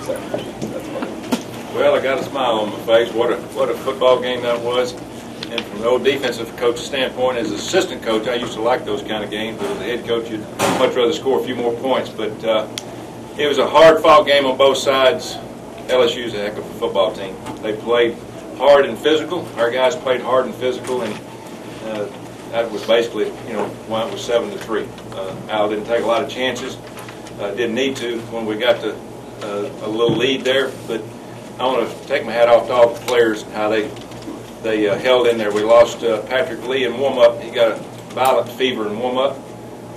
Well, I got a smile on my face. What a football game that was. And from the old defensive coach standpoint, as assistant coach, I used to like those kind of games. But as a head coach, you'd much rather score a few more points. But it was a hard-fought game on both sides. LSU's a heck of a football team. They played hard and physical. Our guys played hard and physical, and that was basically, why it was 7-3. Al didn't take a lot of chances. Didn't need to when we got to a little lead there. But I want to take my hat off to all the players and how they held in there. We lost Patrick Lee in warm-up. He got a violent fever in warm-up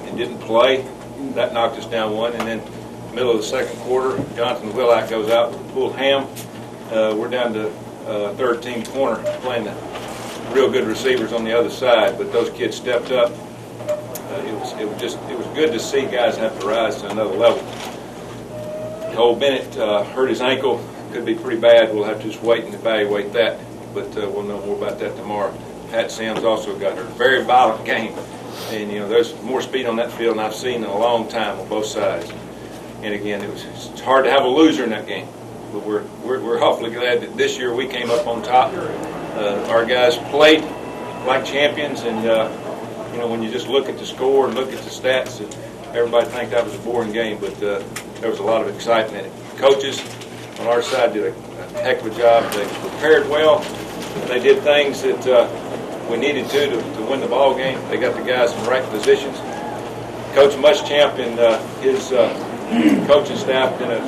and didn't play. That knocked us down one. And then middle of the second quarter, Jonathan Willack goes out with a pulled ham. We're down to third-team corner playing the real good receivers on the other side, but those kids stepped up. It was good to see guys have to rise to another level. Cole Bennett hurt his ankle. Could be pretty bad. We'll have to just wait and evaluate that, but we'll know more about that tomorrow. Pat Sims also got hurt. Very violent game, and there's more speed on that field than I've seen in a long time on both sides. And again, it's hard to have a loser in that game, but we're awfully glad that this year we came up on top. Our guys played like champions, and when you just look at the score and look at the stats, everybody think that was a boring game, but there was a lot of excitement in it. Coaches on our side did a heck of a job. They prepared well. They did things that we needed to win the ball game. They got the guys in the right positions. Coach Muschamp and his coaching staff did a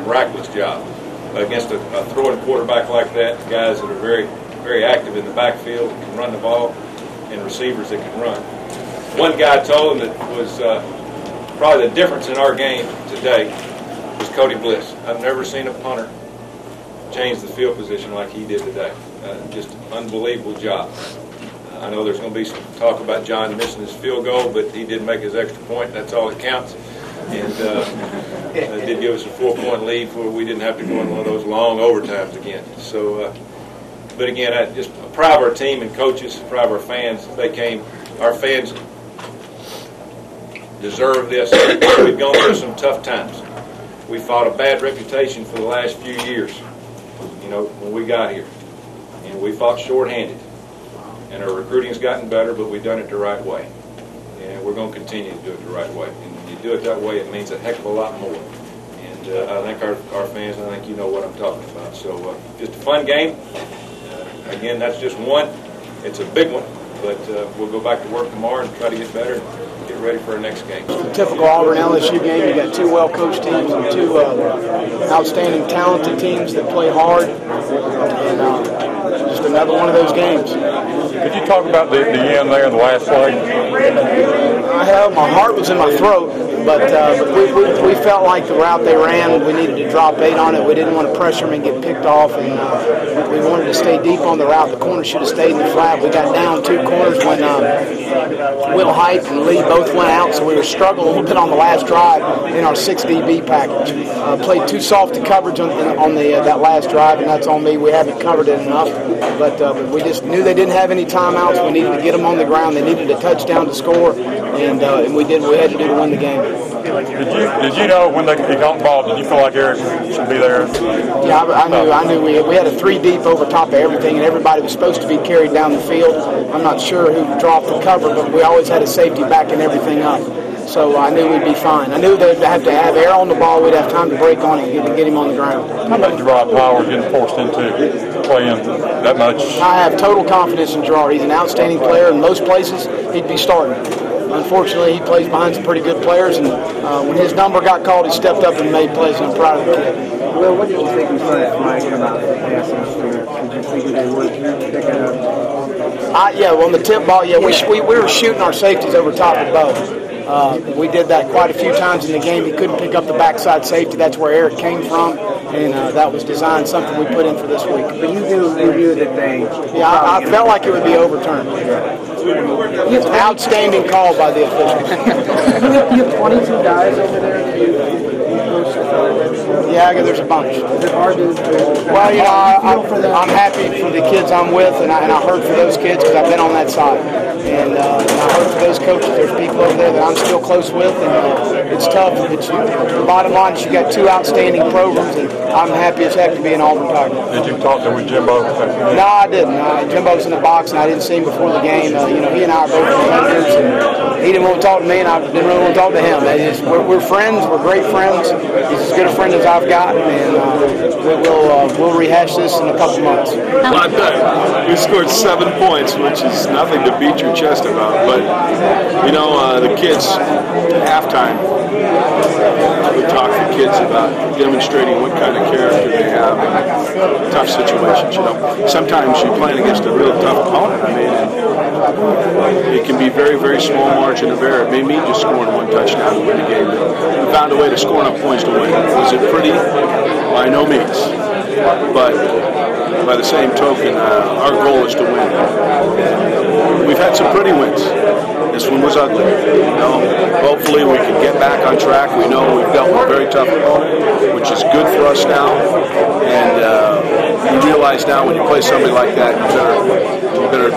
miraculous job against a throwing quarterback like that. Guys that are very, very active in the backfield and can run the ball, and receivers that can run. One guy told him that was probably the difference in our game today was Cody Bliss. I've never seen a punter change the field position like he did today. Just an unbelievable job. I know there's going to be some talk about John missing his field goal, but he did make his extra point. That's all that counts. And did give us a 4-point lead where we didn't have to go in one of those long overtimes again. So, but again, I just proud of our team and coaches, proud of our fans. They came. Our fans deserve this. We've gone through some tough times. We fought a bad reputation for the last few years, when we got here. And we fought shorthanded. And our recruiting's gotten better, but we've done it the right way. And we're going to continue to do it the right way. And when you do it that way, it means a heck of a lot more. And I think our fans, I think you know what I'm talking about. So just a fun game. Again, that's just one. It's a big one. But we'll go back to work tomorrow and try to get better and get ready for our next game. Typical Auburn-LSU game. You got two well-coached teams and two outstanding, talented teams that play hard. And just another one of those games. Could you talk about the end there in the last play? My heart was in my throat, but we felt like the route they ran, we needed to drop 8 on it. We didn't want to pressure them and get picked off, and we wanted to stay deep on the route. The corner should have stayed in the flat. We got down 2 corners when Will Height and Lee both went out, so we were struggling a little bit on the last drive in our 6 DB package. Played too soft to coverage on that last drive, and that's on me. We haven't covered it enough, but we just knew they didn't have any timeouts. We needed to get them on the ground. They needed a touchdown to score, and we did what we had to do to win the game. Did you know when he got the ball, did you feel like Eric should be there? Yeah, I knew we had a 3 deep over top of everything, and everybody was supposed to be carried down the field. I'm not sure who dropped the cover, but we always had a safety backing everything up. So I knew we'd be fine. I knew they'd have to have air on the ball. We'd have time to break on it and get him on the ground. How about Gerard Power getting forced into playing that much? I have total confidence in Gerard. He's an outstanding player. In most places, he'd be starting. Unfortunately, he plays behind some pretty good players, and when his number got called, he stepped up and made plays, and I'm proud of the kid. Well, what did you think you started flying about the passing interference? Did you think they would pick it up? On the tip ball, we were shooting our safeties over top of both. We did that quite a few times in the game. He couldn't pick up the backside safety. That's where Eric came from, and that was designed, something we put in for this week. But you knew that they... Yeah, I felt like it would be overturned. It's an outstanding call by the officials. You have 22 guys over there that you coached. Yeah, there's a bunch. Is it hard to Well, you know, I'm happy for the kids I'm with, and I hurt for those kids because I've been on that side. And I hurt for those coaches. There's people over there that I'm still close with, and it's tough. The bottom line is you got two outstanding programs, and I'm happy as heck to be an Auburn Tiger. Did you talk to Jimbo? No, I didn't. Jimbo's in the box, and I didn't see him before the game. You know, he and I are both competitors, and he didn't want to talk to me, and I didn't really want to talk to him. We're friends. We're great friends. He's as good a friend as I've got, and we'll rehash this in a couple months. Well, we scored 7 points, which is nothing to beat your chest about. But, you know, the kids, at halftime, we talked to kids about demonstrating what kind of character they have in tough situations, you know. Sometimes you're playing against a real tough opponent. I mean, it can be very, very small margin of error. It may mean just scoring 1 touchdown to win the game. We found a way to score enough points to win. Was it pretty? By no means. But by the same token, our goal is to win. We've had some pretty wins. This one was ugly. You know, hopefully we can get back on track. We know we've dealt with a very tough opponent, which is good for us now. And you realize now when you play somebody like that, you better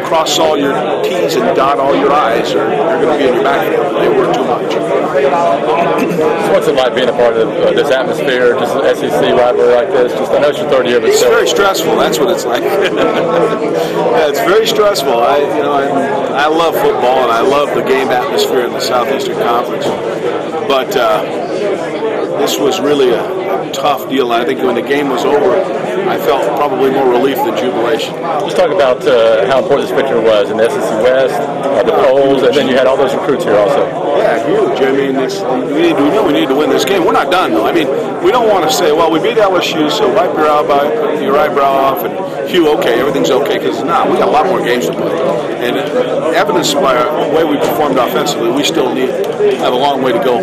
cross all your T's and dot all your I's, or you're going to be in your back. They work too much. What's it like being a part of this atmosphere, just an SEC rivalry like this? Just I know it's your 3rd year, but it's very stressful. That's what it's like. Yeah, it's very stressful. I love football and I love the game atmosphere in the Southeastern Conference, but this was really a tough deal. I think when the game was over, I felt probably more relief than jubilation. Just talk about how important this picture was in the SEC West, the polls, and then you had all those recruits here also. Yeah, huge. I mean, we need to win this game. We're not done, though. I mean, we don't want to say, well, we beat LSU, so wipe your eyebrow off, and Hugh, okay, everything's okay, because we got a lot more games to play. And evidenced by the way we performed offensively, we still have a long way to go.